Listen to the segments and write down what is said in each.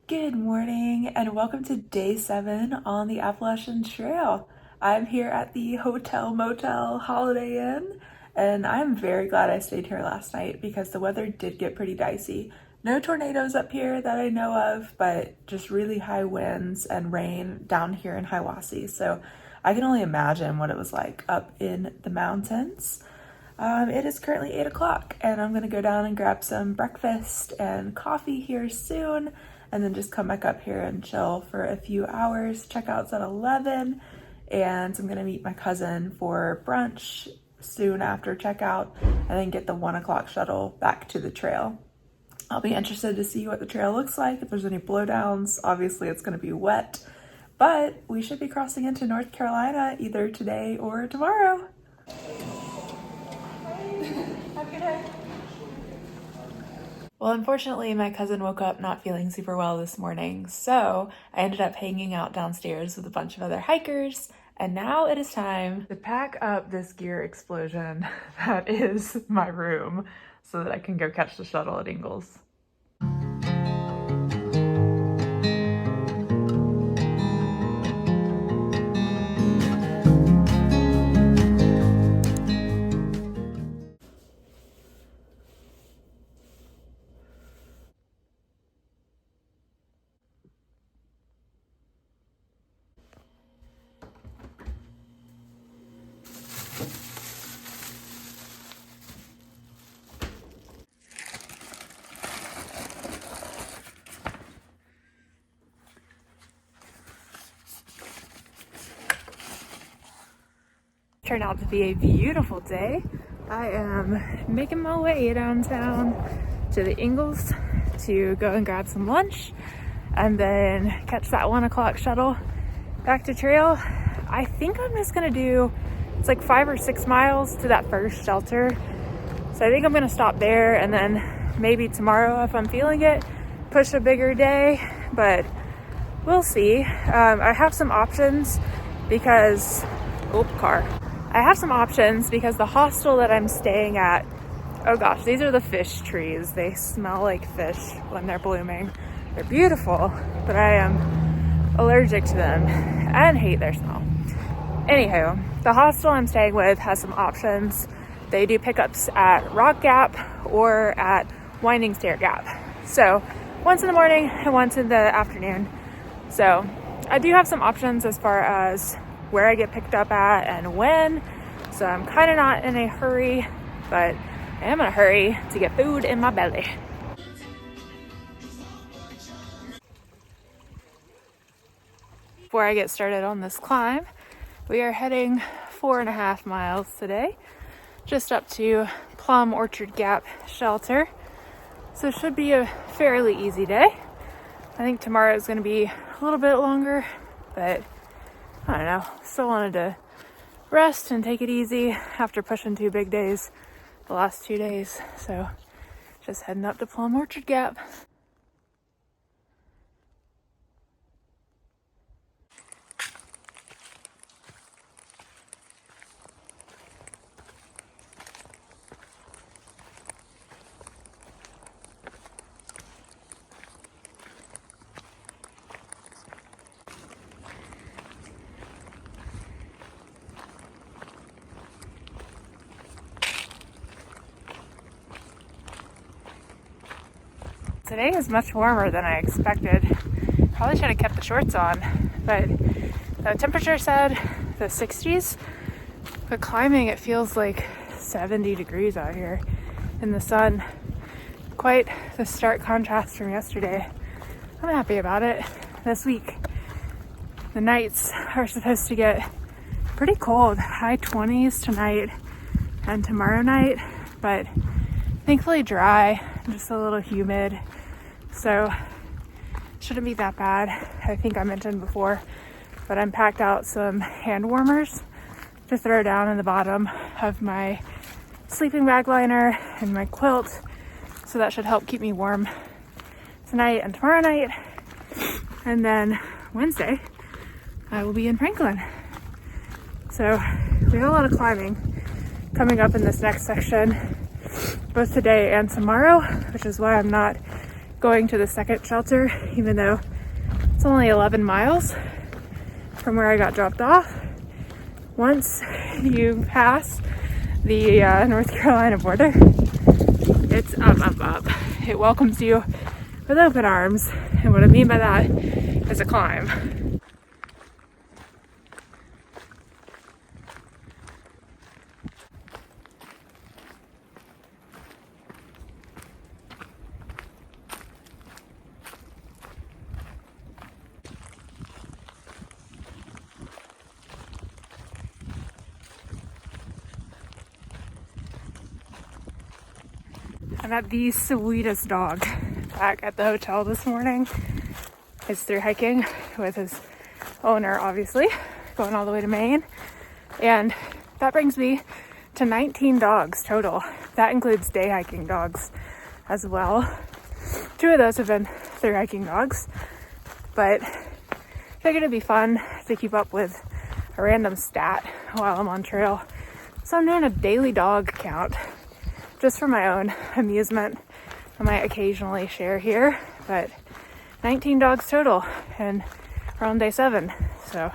Good morning and welcome to day 7 on the Appalachian Trail. I'm here at the Hotel Motel Holiday Inn and I'm very glad I stayed here last night because the weather did get pretty dicey. No tornadoes up here that I know of, but just really high winds and rain down here in Hiawassee. So I can only imagine what it was like up in the mountains. It is currently 8 o'clock and I'm gonna go down and grab some breakfast and coffee here soon, and then just come back up here and chill for a few hours. Checkout's at 11, and I'm gonna meet my cousin for brunch soon after checkout, and then get the 1 o'clock shuttle back to the trail. I'll be interested to see what the trail looks like, if there's any blowdowns. Obviously it's gonna be wet, but we should be crossing into North Carolina either today or tomorrow. Have a good day. Well, unfortunately, my cousin woke up not feeling super well this morning, so I ended up hanging out downstairs with a bunch of other hikers, and now it is time to pack up this gear explosion that is my room so that I can go catch the shuttle at Ingles. Turned out to be a beautiful day. I am making my way downtown to the Ingles to go and grab some lunch and then catch that 1 o'clock shuttle back to trail. I think I'm just gonna do, it's like 5 or 6 miles to that first shelter. So I think I'm gonna stop there and then maybe tomorrow, if I'm feeling it, push a bigger day, but we'll see. I have some options because, I have some options because the hostel that I'm staying at, oh gosh, these are the fish trees. They smell like fish when they're blooming. They're beautiful, but I am allergic to them and hate their smell. Anywho, the hostel I'm staying with has some options. They do pickups at Rock Gap or at Winding Stair Gap. So once in the morning and once in the afternoon. So I do have some options as far as where I get picked up at and when. So I'm kind of not in a hurry, but I am in a hurry to get food in my belly. Before I get started on this climb, we are heading 4.5 miles today, just up to Plum Orchard Gap Shelter. So it should be a fairly easy day. I think tomorrow is going to be a little bit longer, but I don't know, still wanted to rest and take it easy after pushing 2 big days the last 2 days. So just heading up to Plum Orchard Gap. Today is much warmer than I expected. Probably should have kept the shorts on, but the temperature said the 60s, but climbing it feels like 70 degrees out here in the sun. Quite the stark contrast from yesterday. I'm happy about it. This week, the nights are supposed to get pretty cold, high 20s tonight and tomorrow night, but thankfully dry, just a little humid. So shouldn't be that bad. I think I mentioned before, but I'm packed out some hand warmers to throw down in the bottom of my sleeping bag liner and my quilt. So that should help keep me warm tonight and tomorrow night. And then Wednesday, I will be in Franklin. So we have a lot of climbing coming up in this next section, both today and tomorrow, which is why I'm not going to the second shelter, even though it's only 11 miles from where I got dropped off. Once you pass the North Carolina border, it's up, up, up. It welcomes you with open arms. And what I mean by that is a climb. I met the sweetest dog back at the hotel this morning. He's through hiking with his owner, obviously, going all the way to Maine. And that brings me to 19 dogs total. That includes day hiking dogs as well. 2 of those have been through hiking dogs, but I figured it'd be fun to keep up with a random stat while I'm on trail. So I'm doing a daily dog count just for my own amusement. I might occasionally share here, but 19 dogs total, and we're on day 7. So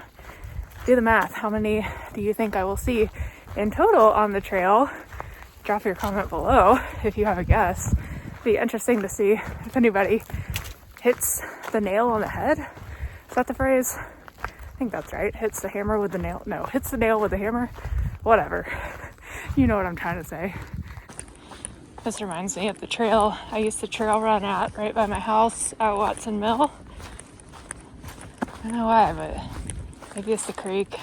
do the math. How many do you think I will see in total on the trail? Drop your comment below if you have a guess. It'd be interesting to see if anybody hits the nail on the head. Is that the phrase? I think that's right. Hits the hammer with the nail. No, hits the nail with the hammer. Whatever. You know what I'm trying to say. This reminds me of the trail I used to trail run at right by my house at Watson Mill. I don't know why, but maybe it's the creek.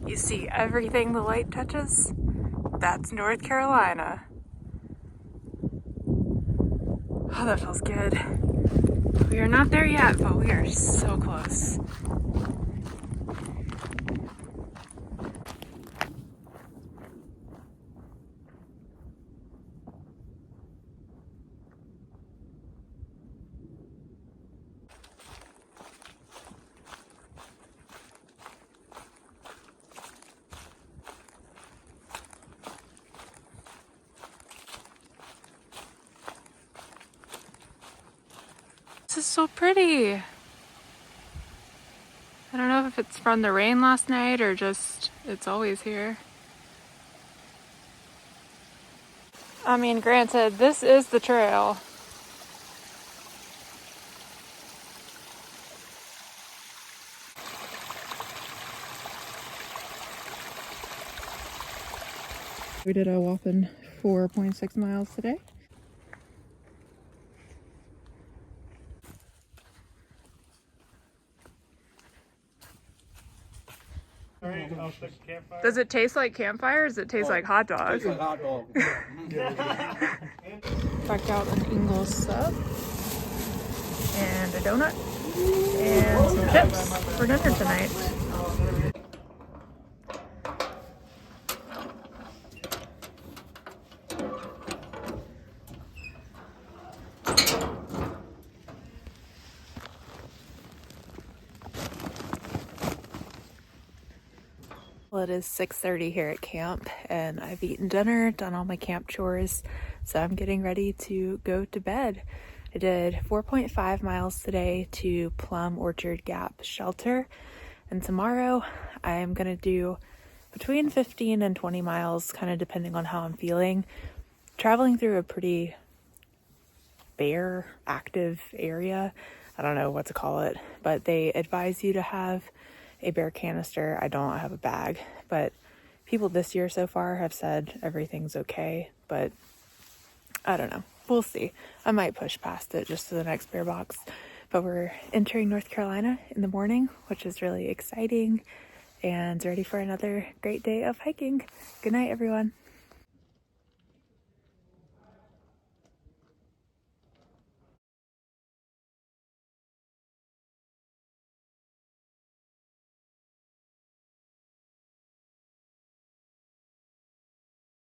You see everything the light touches? That's North Carolina. Oh, that feels good. We are not there yet, but we are so close. This is so pretty. I don't know if it's from the rain last night or just it's always here. I mean, granted, this is the trail. We did a whopping 4.6 miles today. Does it taste like campfire or does it taste like hot dog? Tastes like hot dog. Backed out an Ingles sub and a donut and some chips for dinner tonight. Well, it is 6:30 here at camp and I've eaten dinner, done all my camp chores, so I'm getting ready to go to bed. I did 4.5 miles today to Plum Orchard Gap Shelter, and tomorrow I am going to do between 15 and 20 miles, kind of depending on how I'm feeling. Traveling through a pretty bare, active area. I don't know what to call it, but they advise you to have a bear canister. I don't have a bag, but people this year so far have said everything's okay, but I don't know. We'll see. I might push past it just to the next bear box, but we're entering North Carolina in the morning, which is really exciting, and ready for another great day of hiking. Good night, everyone.